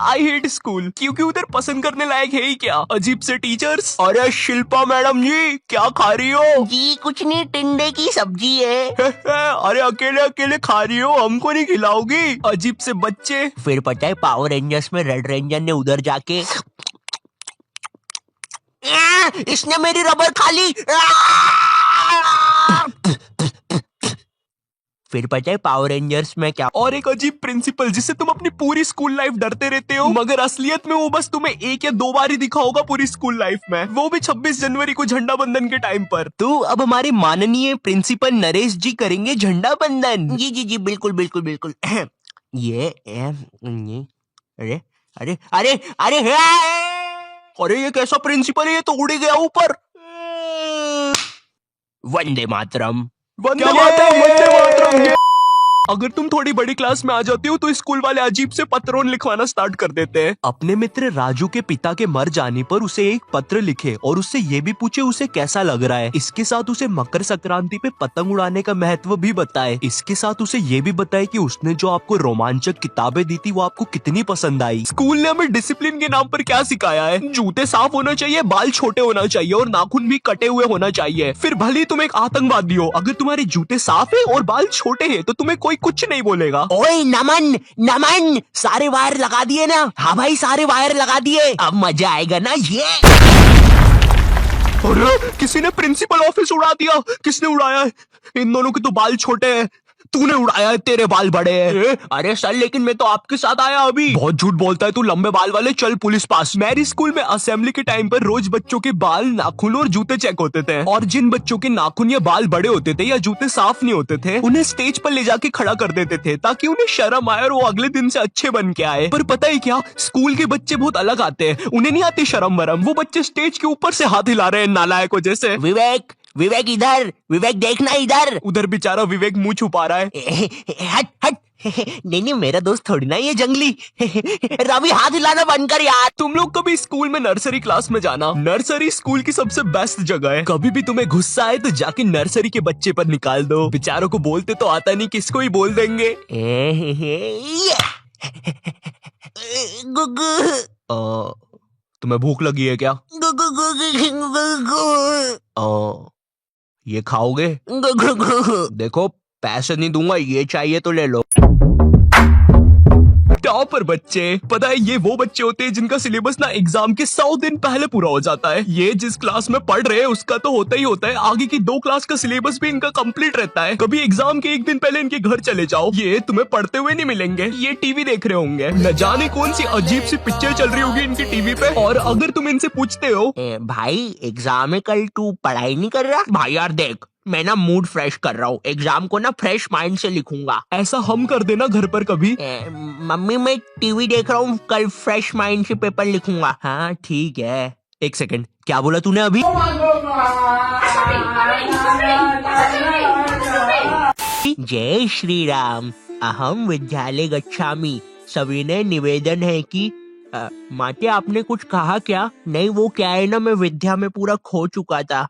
I hate school, क्योंकि उधर पसंद करने लायक है ही क्या, अजीब से टीचर्स। अरे शिल्पा मैडम जी, क्या खा रही हो? जी कुछ नहीं, टिंडे की सब्जी है। अरे अकेले अकेले खा रही हो, हमको नहीं खिलाओगी? अजीब से बच्चे। फिर पता है पावर रेंजर्स में रेड रेंजर ने उधर जाके इसने मेरी रबर खा ली। फिर पता है पावर रेंजर्स में क्या। और एक अजीब प्रिंसिपल जिससे तुम अपनी पूरी स्कूल लाइफ डरते रहते हो, मगर असलियत में वो बस तुम्हें 1 या 2 बार ही दिखा होगा पूरी स्कूल लाइफ में, वो भी 26 जनवरी को झंडा बंधन के टाइम पर। तो अब हमारे माननीय प्रिंसिपल नरेश जी करेंगे झंडा बंधन। जी जी जी बिल्कुल बिल्कुल बिल्कुल। ये अरे अरे अरे अरे अरे ये कैसा प्रिंसिपल है, ये तो उड़ गया ऊपर। वंदे मातरम। वंदे मातरम, वंदे मातरम। अगर तुम थोड़ी बड़ी क्लास में आ जाती हो तो स्कूल वाले अजीब से पत्रों लिखवाना स्टार्ट कर देते हैं। अपने मित्र राजू के पिता के मर जाने पर उसे एक पत्र लिखे और उससे ये भी पूछे उसे कैसा लग रहा है। इसके साथ उसे मकर संक्रांति पे पतंग उड़ाने का महत्व भी बताए। इसके साथ उसे ये भी बताए कि उसने जो आपको रोमांचक किताबें दी थी वो आपको कितनी पसंद आई। स्कूल ने हमें डिसिप्लिन के नाम पर क्या सिखाया है? जूते साफ होना चाहिए, बाल छोटे होना चाहिए और नाखून भी कटे हुए होना चाहिए। फिर भले ही तुम एक आतंकवादी हो, अगर तुम्हारे जूते साफ है और बाल छोटे हैं तो तुम्हें कोई कुछ नहीं बोलेगा। ओए नमन नमन, सारे वायर लगा दिए ना? हाँ भाई सारे वायर लगा दिए, अब मजा आएगा ना ये। अरे किसी ने प्रिंसिपल ऑफिस उड़ा दिया। किसने उड़ाया है? इन दोनों के तो बाल छोटे हैं। तूने उड़ाया है, तेरे बाल बड़े हैं। अरे सर लेकिन मैं तो आपके साथ आया अभी। बहुत झूठ बोलता है तू, लंबे बाल वाले, चल पुलिस पास। मेरी स्कूल में असेंबली के टाइम पर रोज बच्चों के बाल, नाखून और जूते चेक होते थे, और जिन बच्चों के नाखून या बाल बड़े होते थे या जूते साफ नहीं होते थे उन्हें स्टेज पर ले जाके खड़ा कर देते थे ताकि उन्हें शर्म आए और वो अगले दिन से अच्छे बन के आए। पर पता है क्या, स्कूल के बच्चे बहुत अलग आते हैं, उन्हें नहीं आती शर्म वरम। वो बच्चे स्टेज के ऊपर से हाथ हिला रहे हैं नालायकों जैसे। विवेक विवेक इधर, विवेक देखना इधर। उधर बेचारा विवेक मुंह छुपा रहा है। हट हट। नहीं नहीं मेरा दोस्त थोड़ी ना ये जंगली। रवि हाथ हिलाना बंद कर यार। तुम लोग कभी स्कूल में नर्सरी क्लास में जाना। नर्सरी स्कूल की सबसे बेस्ट जगह है। कभी भी तुम्हें गुस्सा आए तो जाके नर्सरी के बच्चे पर निकाल दो। बेचारों को बोलते तो आता नहीं, किसको ही बोल देंगे। तुम्हें भूख लगी है क्या? ये खाओगे? देखो पैसे नहीं दूंगा, ये चाहिए तो ले लो। टॉपर बच्चे, पता है ये वो बच्चे होते हैं जिनका सिलेबस ना एग्जाम के 100 दिन पहले पूरा हो जाता है। ये जिस क्लास में पढ़ रहे हैं उसका तो होता ही होता है, आगे की 2 क्लास का सिलेबस भी इनका कंप्लीट रहता है। कभी एग्जाम के 1 दिन पहले इनके घर चले जाओ, ये तुम्हें पढ़ते हुए नहीं मिलेंगे, ये टीवी देख रहे होंगे। न जाने कौन सी अजीब सी पिक्चर चल रही होगी इनकी टीवी पे। और अगर तुम इनसे पूछते हो भाई एग्जाम है कल, तू पढ़ाई नहीं कर रहा? भाई यार देख, मैं ना मूड फ्रेश कर रहा हूँ, एग्जाम को ना फ्रेश माइंड से लिखूंगा। ऐसा हम कर देना घर पर कभी। मम्मी मैं टीवी देख रहा हूँ, कल फ्रेश माइंड से पेपर लिखूंगा। हाँ ठीक है। 1 सेकंड, क्या बोला तूने अभी? जय श्री राम, अहम विद्यालय गच्छामि। सविनय निवेदन है कि माते आपने कुछ कहा क्या? नहीं वो क्या है ना, मैं विद्या में पूरा खो चुका था।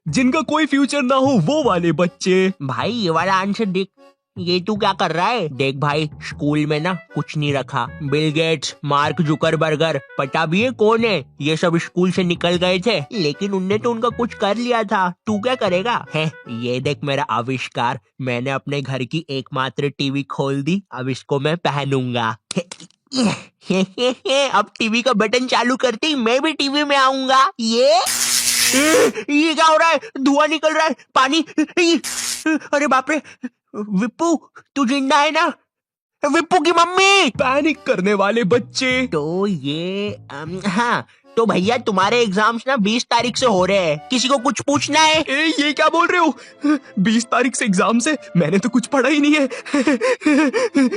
जिनका कोई फ्यूचर ना हो वो वाले बच्चे। भाई ये वाला आंसर देख, ये तू क्या कर रहा है? देख भाई स्कूल में ना कुछ नहीं रखा। बिल गेट्स, मार्क जुकरबर्गर, पता भी है कौन है, ये सब स्कूल से निकल गए थे, लेकिन उनने तो उनका कुछ कर लिया था। तू क्या करेगा? है ये देख मेरा आविष्कार, मैंने अपने घर की एकमात्र टीवी खोल दी, अब इसको मैं पहनूंगा। अब टीवी का बटन चालू करते ही मैं भी टीवी में आऊंगा। ये क्या हो रहा है? धुआं निकल रहा है, पानी। अरे बाप रे, विप्पू तू जिंदा है ना? विप्पू की मम्मी। पैनिक करने वाले बच्चे। तो ये हाँ तो भैया तुम्हारे एग्जाम्स ना 20 तारीख से हो रहे हैं, किसी को कुछ पूछना है? ये क्या बोल रहे हो? 20 तारीख से एग्जाम से? मैंने तो कुछ पढ़ा ही नहीं है।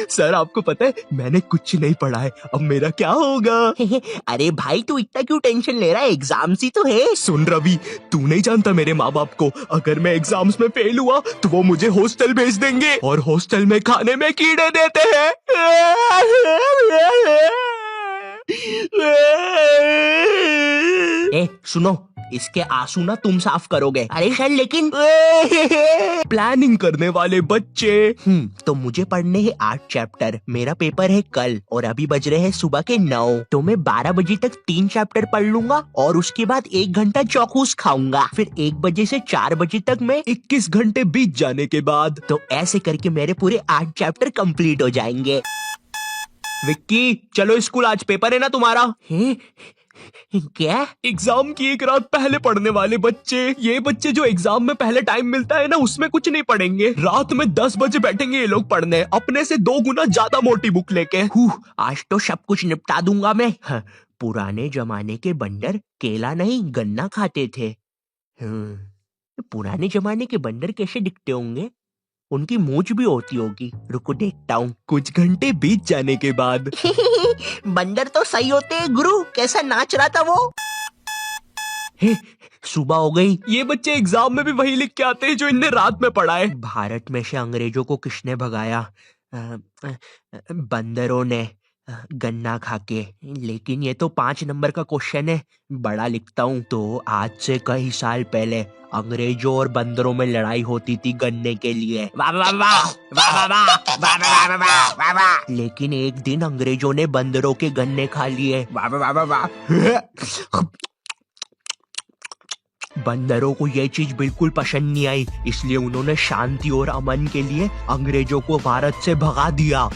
सर आपको पता है मैंने कुछ नहीं पढ़ा है, अब मेरा क्या होगा? अरे भाई तू इतना क्यों टेंशन ले रहा है, एग्जाम्स ही तो है। सुन रवि, तू नहीं जानता मेरे माँ बाप को, अगर मैं एग्जाम्स में फेल हुआ तो वो मुझे हॉस्टल भेज देंगे, और हॉस्टल में खाने में कीड़े देते हैं। ए सुनो, इसके आंसू ना तुम साफ करोगे। अरे सर लेकिन प्लानिंग करने वाले बच्चे। तो मुझे पढ़ने हैं 8 चैप्टर, मेरा पेपर है कल और अभी बज रहे हैं सुबह के 9, तो मैं 12 बजे तक 3 चैप्टर पढ़ लूंगा और उसके बाद 1 घंटा चौकूस खाऊंगा, फिर 1 बजे से 4 बजे तक मैं 21 घंटे बीत जाने के बाद तो ऐसे करके मेरे पूरे 8 चैप्टर कंप्लीट हो जाएंगे। विक्की चलो स्कूल, आज पेपर है ना तुम्हारा। क्या? एग्जाम की एक रात पहले पढ़ने वाले बच्चे, ये बच्चे जो एग्जाम में पहले टाइम मिलता है ना उसमें कुछ नहीं पढ़ेंगे, रात में 10 बजे बैठेंगे ये लोग पढ़ने, अपने से 2 गुना ज्यादा मोटी बुक लेके। आज तो सब कुछ निपटा दूंगा मैं। पुराने जमाने के बंदर केला नहीं गन्ना खाते थे। पुराने जमाने के बंदर कैसे दिखते होंगे? उनकी मूंछ भी होती होगी, रुको देखता हूँ। कुछ घंटे बीत जाने के बाद बंदर तो सही होते हैं गुरु, कैसा नाच रहा था वो। सुबह हो गई। ये बच्चे एग्जाम में भी वही लिख के आते हैं जो इनने रात में पढ़ा है। भारत में से अंग्रेजों को किसने भगाया? बंदरों ने, गन्ना खा के। लेकिन ये तो 5 नंबर का क्वेश्चन है, बड़ा लिखता हूँ। तो आज से कई साल पहले अंग्रेजों और बंदरों में लड़ाई होती थी गन्ने के लिए। वाह वाह वाह, वाह वाह वाह, वाह वाह वाह, वाह वाह वाह। लेकिन एक दिन अंग्रेजों ने बंदरों के गन्ने खा लिए। वाह वाह वाह वाह। बंदरों को ये चीज बिल्कुल पसंद नहीं आई, इसलिए उन्होंने शांति और अमन के लिए अंग्रेजों को भारत से भगा दिया।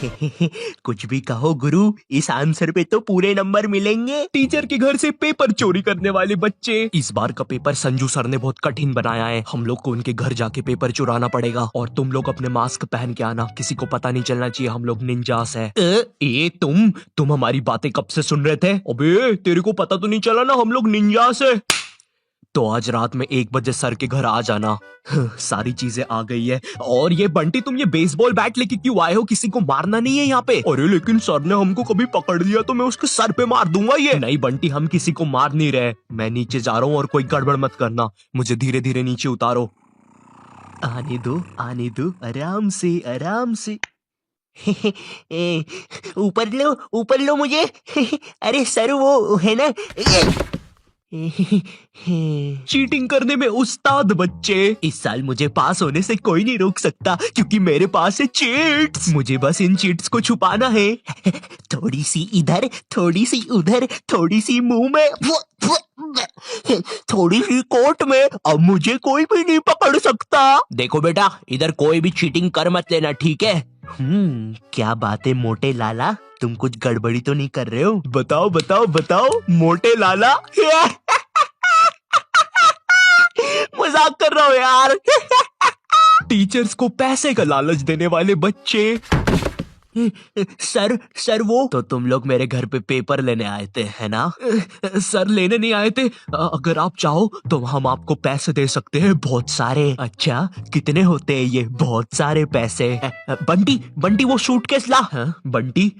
कुछ भी कहो गुरु, इस आंसर पे तो पूरे नंबर मिलेंगे। टीचर के घर से पेपर चोरी करने वाले बच्चे। इस बार का पेपर संजू सर ने बहुत कठिन बनाया है, हम लोग को उनके घर जाके पेपर चुराना पड़ेगा और तुम लोग अपने मास्क पहन के आना, किसी को पता नहीं चलना चाहिए हम लोग निंजास है। ये तुम हमारी बातें कब से सुन रहे थे? अबे तेरे को पता तो नहीं चला ना हम लोग निंजास है। तो आज रात में 1 बजे सर के घर आ जाना। सारी चीजें आ गई है। और ये बंटी, तुम ये बेसबॉल बैट लेके क्यों आए हो? किसी को मारना नहीं है यहाँ पे। अरे लेकिन सर ने हमको कभी पकड़ लिया तो मैं उसके सर पे मार दूंगा। ये नहीं बंटी, हम किसी को मार नहीं रहे। मैं नीचे जा रहा हूँ और कोई गड़बड़ मत करना, मुझे धीरे धीरे नीचे उतारो। आने दो आराम से आराम से। ऊपर लो मुझे। अरे सर वो है ना। चीटिंग करने में उस्ताद बच्चे। इस साल मुझे पास होने से कोई नहीं रोक सकता क्योंकि मेरे पास है चीट्स। मुझे बस इन चीट्स को छुपाना है। थोड़ी सी इधर, थोड़ी सी उधर, थोड़ी सी मुंह में, थोड़ी सी कोट में, अब मुझे कोई भी नहीं पकड़ सकता। देखो बेटा, इधर कोई भी चीटिंग कर मत लेना, ठीक है? क्या बात है मोटे लाला, तुम कुछ गड़बड़ी तो नहीं कर रहे हो? बताओ बताओ बताओ मोटे लाला। मजाक कर रहा हूँ यार। टीचर्स को पैसे का लालच देने वाले बच्चे। सर वो तो तुम लोग मेरे घर पे पेपर लेने आए थे, है ना? सर लेने नहीं आए थे, अगर आप चाहो तो हम आपको पैसे दे सकते हैं, बहुत सारे। अच्छा कितने होते हैं ये? बहुत सारे पैसे। बंटी वो सूटकेस ला। बंटी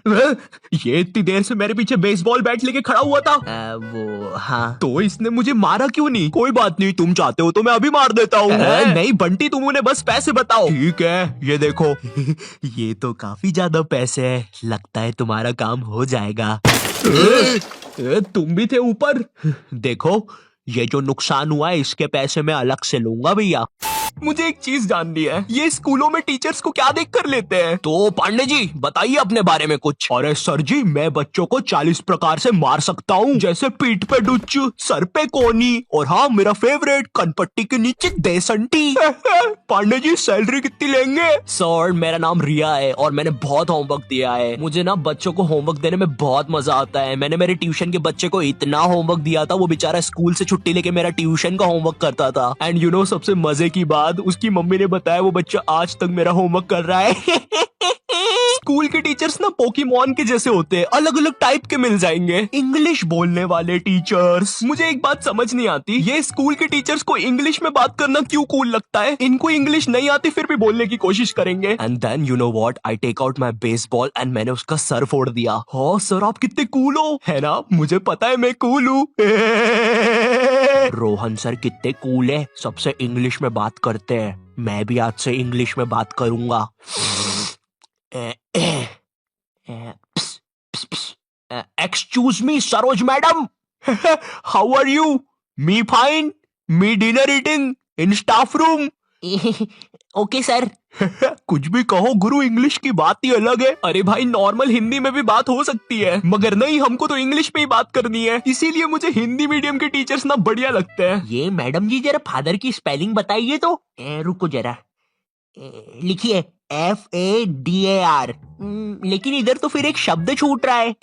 ये इतनी देर से मेरे पीछे बेसबॉल बैट लेके खड़ा हुआ था। वो हाँ। तो इसने मुझे मारा क्यों नहीं? कोई बात नहीं, तुम चाहते हो तो मैं अभी मार देता हूँ। नहीं बंटी, तुम उन्हें बस पैसे बताओ। ठीक है, ये देखो। ये तो काफी ज्यादा पैसे है, लगता है तुम्हारा काम हो जाएगा। तुम भी थे ऊपर। देखो ये जो नुकसान हुआ है इसके पैसे मैं अलग से लूंगा भैया। मुझे एक चीज जाननी है, ये स्कूलों में टीचर्स को क्या देख कर लेते हैं? तो पांडे जी बताइए अपने बारे में कुछ। अरे सर जी, मैं बच्चों को 40 प्रकार से मार सकता हूँ, जैसे पीठ पे डुच्च, सर पे कोनी, और हाँ मेरा फेवरेट, कनपट्टी के नीचे देसंटी। पांडे जी सैलरी कितनी लेंगे? सर मेरा नाम रिया है और मैंने बहुत होमवर्क दिया है। मुझे ना बच्चों को होमवर्क देने में बहुत मजा आता है। मैंने मेरे ट्यूशन के बच्चे को इतना होमवर्क दिया था, वो बेचारा स्कूल से छुट्टी लेके मेरा ट्यूशन का होमवर्क करता था। एंड यू नो सबसे मजे की बात, उसकी मम्मी ने बताया वो बच्चा आज तक मेरा होमवर्क कर रहा है। स्कूल के टीचर्स ना पोकेमॉन के जैसे होते हैं, अलग अलग टाइप के मिल जाएंगे। इंग्लिश बोलने वाले टीचर्स। मुझे एक बात समझ नहीं आती, ये स्कूल के टीचर्स को इंग्लिश में बात करना क्यों कूल लगता है? इनको इंग्लिश नहीं आती फिर भी बोलने की कोशिश करेंगे। And then you know what, I take out my baseball and मैंने उसका सर फोड़ दिया। हाँ सर, आप कितने कूल हो, है ना? मुझे पता है मैं कूल हूँ। रोहन सर कितने कूल है, सबसे इंग्लिश में बात करते हैं। मैं भी आज से इंग्लिश में बात करूंगा। Excuse me Saroj madam. How are you? Me fine. Me dinner eating in staff room. Okay sir. कुछ भी कहो गुरु, इंग्लिश की बात ही अलग है। अरे भाई नॉर्मल हिंदी में भी बात हो सकती है, मगर नहीं, हमको तो इंग्लिश में ही बात करनी है। इसीलिए मुझे हिंदी मीडियम के टीचर्स ना बढ़िया लगते हैं। ये मैडम जी जरा फादर की स्पेलिंग बताइए तो। रुको जरा, लिखिए FADAR। लेकिन इधर तो फिर एक शब्द छूट रहा है।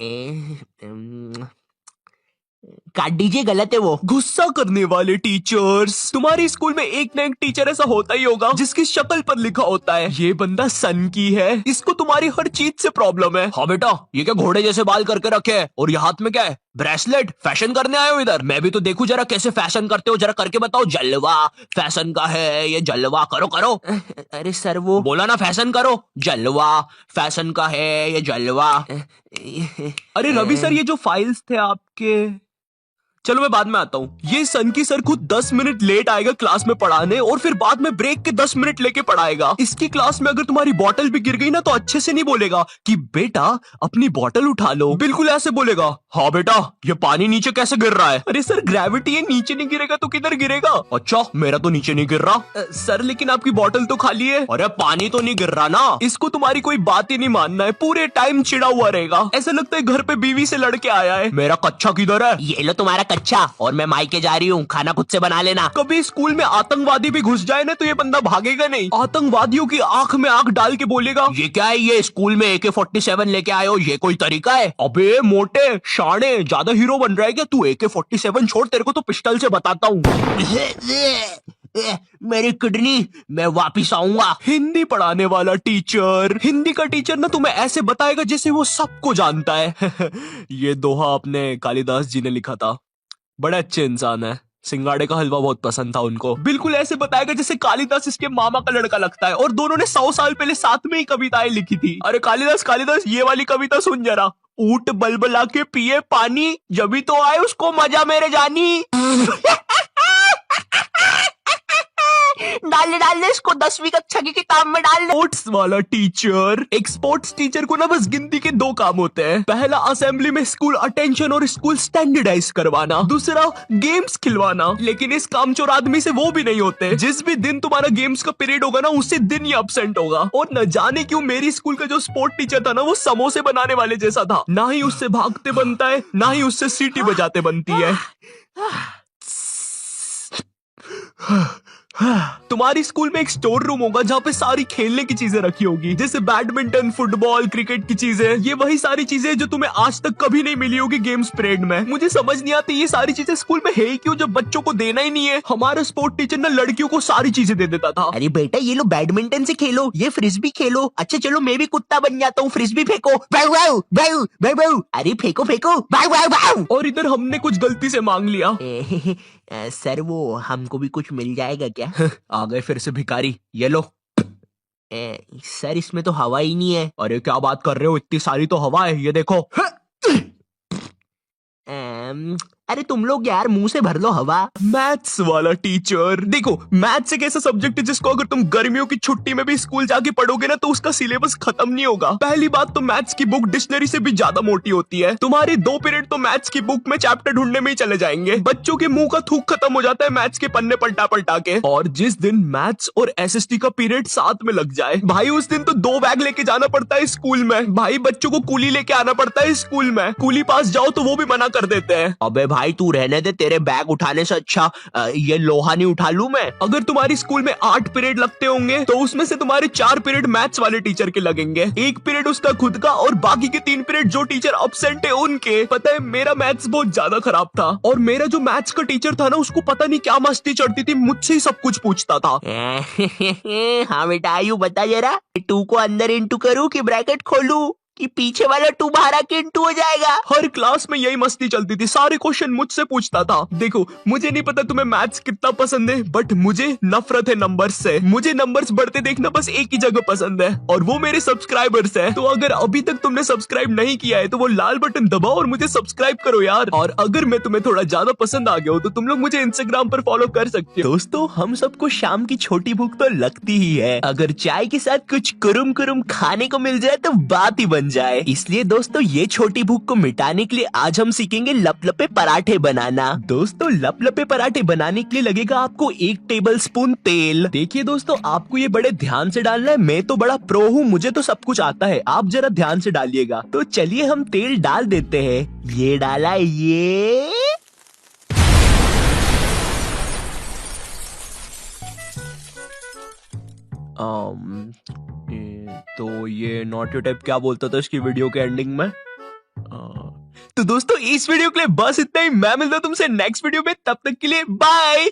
काट दीजिए, गलत है वो। गुस्सा करने वाले टीचर्स। तुम्हारे स्कूल में एक ना एक टीचर ऐसा होता ही होगा जिसकी शक्ल पर लिखा होता है ये बंदा सन की है, इसको तुम्हारी हर चीज से प्रॉब्लम है। हाँ बेटा, ये क्या घोड़े जैसे बाल करके रखे है, और ये हाथ में क्या है, ब्रेसलेट? फैशन करने आए हो इधर? मैं भी तो देखूं जरा कैसे फैशन करते हो, जरा करके बताओ। जलवा फैशन का है ये, जलवा करो करो। अरे सर वो बोला ना फैशन करो। जलवा फैशन का है ये, जलवा। अरे रवि सर, ये जो फाइल्स थे आपके, चलो मैं बाद में आता हूँ। ये सन की सर खुद 10 मिनट लेट आएगा क्लास में पढ़ाने, और फिर बाद में ब्रेक के 10 मिनट लेके पढ़ाएगा। इसकी क्लास में अगर तुम्हारी बॉटल भी गिर गई ना तो अच्छे से नहीं बोलेगा कि बेटा अपनी बॉटल उठा लो, बिल्कुल ऐसे बोलेगा, हाँ बेटा ये पानी नीचे कैसे गिर रहा है। अरे सर ग्रेविटी है, नीचे नहीं गिरेगा तो किधर गिरेगा। अच्छा मेरा तो नीचे नहीं गिर रहा। सर लेकिन आपकी बॉटल तो खाली है। अरे पानी तो नहीं गिर रहा ना। इसको तुम्हारी कोई बात ही नहीं मानना है, पूरे टाइम चिड़ा हुआ रहेगा, ऐसा लगता है घर पे बीवी से लड़के आया है। मेरा कच्चा किधर है? ये लो तुम्हारा अच्छा, और मैं मायके जा रही हूँ, खाना खुद से बना लेना। कभी स्कूल में आतंकवादी भी घुस जाए ना तो ये बंदा भागेगा नहीं, आतंकवादियों की आंख में आंख डाल के बोलेगा, ये क्या है, ये स्कूल में AK-47 लेके आए हो, ये कोई तरीका है? अबे मोटे शाणे, ज्यादा हीरो बन रहा है क्या तू? AK-47 छोड़, तेरे को तो पिस्टल से बताता हूँ। मेरी किडनी, मैं वापिस आऊंगा। हिंदी पढ़ाने वाला टीचर, हिंदी का टीचर ना तुम्हें ऐसे बताएगा जैसे वो सबको जानता है। ये दोहा अपने कालिदास जी ने लिखा था, बड़े अच्छे इंसान है, सिंगाड़े का हलवा बहुत पसंद था उनको। बिल्कुल ऐसे बताएगा जैसे कालिदास इसके मामा का लड़का लगता है, और दोनों ने 100 साल पहले साथ में ही कविताएं लिखी थी। अरे कालिदास कालिदास, ये वाली कविता सुन जरा। ऊंट बलबला के पिए पानी, जब तो आए उसको मजा मेरे जानी। डाल दे इसको 10वीं कक्षा की किताब में डाल दे। स्पोर्ट्स वाला टीचर, एक स्पोर्ट्स टीचर को ना बस गिनती के 2 काम होते हैं। पहला असेंबली में स्कूल अटेंशन और स्कूल स्टैंडर्डाइज करवाना, दूसरा गेम्स खिलवाना। लेकिन इस कामचोर आदमी से वो भी नहीं होते। जिस भी दिन तुम्हारा गेम्स का पीरियड होगा ना, उसी दिन ही एब्सेंट होगा। और न जाने क्यों मेरी स्कूल का जो स्पोर्ट टीचर था ना, वो समोसे बनाने वाले जैसा था, ना ही उससे भागते बनता है, ना ही उससे सीटी बजाते बनती है। तुम्हारी स्कूल में एक स्टोर रूम होगा जहाँ पे सारी खेलने की चीजें रखी होगी, जैसे बैडमिंटन, फुटबॉल, क्रिकेट की चीजें। ये वही सारी चीजें जो तुम्हें आज तक कभी नहीं मिली होगी गेम्स पीरियड में। मुझे समझ नहीं आती ये सारी चीजें स्कूल में है ही क्यों, जब बच्चों को देना ही नहीं है। हमारा स्पोर्ट टीचर ना लड़कियों को सारी चीजें दे देता था। अरे बेटा ये लो बैडमिंटन से खेलो, ये फ्रिस्बी खेलो। अच्छा चलो मैं भी कुत्ता बन जाता हूँ, फ्रिस्बी फेंको। बाउ बाउ बाउ बाउ बाउ। अरे फेंको फेंको, बाउ बाउ बाउ। और इधर हमने कुछ गलती से मांग लिया। सर वो हमको भी कुछ मिल जाएगा क्या? आ गए फिर से भिखारी, ये लो। सर इसमें तो हवा ही नहीं है। अरे क्या बात कर रहे हो, इतनी सारी तो हवा है, ये देखो। अरे तुम लोग यार मुंह से भर लो हवा। मैथ्स वाला टीचर, देखो मैथ्स एक ऐसा सब्जेक्ट है जिसको अगर तुम गर्मियों की छुट्टी में भी स्कूल जाके पढ़ोगे ना तो उसका सिलेबस खत्म नहीं होगा। पहली बात तो मैथ्स की बुक डिक्शनरी से भी ज्यादा मोटी होती है। तुम्हारे 2 पीरियड तो मैथ्स की बुक में चैप्टर ढूंढने में ही चले जाएंगे। बच्चों के मुंह का थूक खत्म हो जाता है मैथ्स के पन्ने पलटा पलटा के। और जिस दिन मैथ्स और SST का पीरियड साथ में लग जाए भाई, उस दिन तो 2 बैग लेके जाना पड़ता है स्कूल में। भाई बच्चों को कूली लेके आना पड़ता है स्कूल में, कूली पास जाओ तो वो भी मना कर देते हैं। अबे भाई तू रहने दे, तेरे बैग उठाने से अच्छा ये लोहा नहीं उठा लूं मैं। अगर तुम्हारी स्कूल में 8 पीरियड लगते होंगे तो उसमें से तुम्हारे 4 पीरियड मैथ्स वाले टीचर के लगेंगे, 1 पीरियड उसका खुद का, और बाकी के 3 पीरियड जो टीचर एब्सेंट है उनके। पता है मेरा मैथ्स बहुत ज्यादा खराब था, और मेरा जो मैथ्स का टीचर था ना उसको पता नहीं क्या मस्ती चढ़ती थी, मुझसे ही सब कुछ पूछता था। हाँ बेटा आयु बता जरा, 2 को अंदर इंटू करूं कि ब्रैकेट खोलूं कि पीछे वाला 2 बाहर आके इंटू हो जाएगा। हर क्लास में यही मस्ती चलती थी, सारे क्वेश्चन मुझसे पूछता था। देखो मुझे नहीं पता तुम्हें मैथ्स कितना पसंद है, बट मुझे नफरत है नंबर्स से। मुझे नंबर्स बढ़ते देखना बस एक ही जगह पसंद है, और वो मेरे सब्सक्राइबर्स है। तो अगर अभी तक तुमने सब्सक्राइब नहीं किया है तो वो लाल बटन दबाओ और मुझे सब्सक्राइब करो यार। और अगर मैं तुम्हें थोड़ा ज्यादा पसंद आ गया हो तो तुम लोग मुझे इंस्टाग्राम पर फॉलो कर सकते हो। दोस्तों हम सबको शाम की छोटी भूख तो लगती ही है, अगर चाय के साथ कुछ कुरुम कुरुम खाने को मिल जाए तो बात ही बन बन जाए। इसलिए दोस्तों ये छोटी भूख को मिटाने के लिए आज हम सीखेंगे लपलपे पराठे बनाना। दोस्तों लपलपे पराठे बनाने के लिए लगेगा आपको 1 टेबलस्पून तेल। देखिए दोस्तों आपको ये बड़े ध्यान से डालना है, मैं तो बड़ा प्रो हूँ, मुझे तो सब कुछ आता है, आप जरा ध्यान से डालिएगा। तो चलिए हम तेल डाल देते हैं। ये डाला, ये तो ये नॉट योर टाइप क्या बोलता था इसकी वीडियो के एंडिंग में। तो दोस्तों इस वीडियो के लिए बस इतना ही। मैं मिलता हूं तुमसे नेक्स्ट वीडियो में, तब तक के लिए बाय।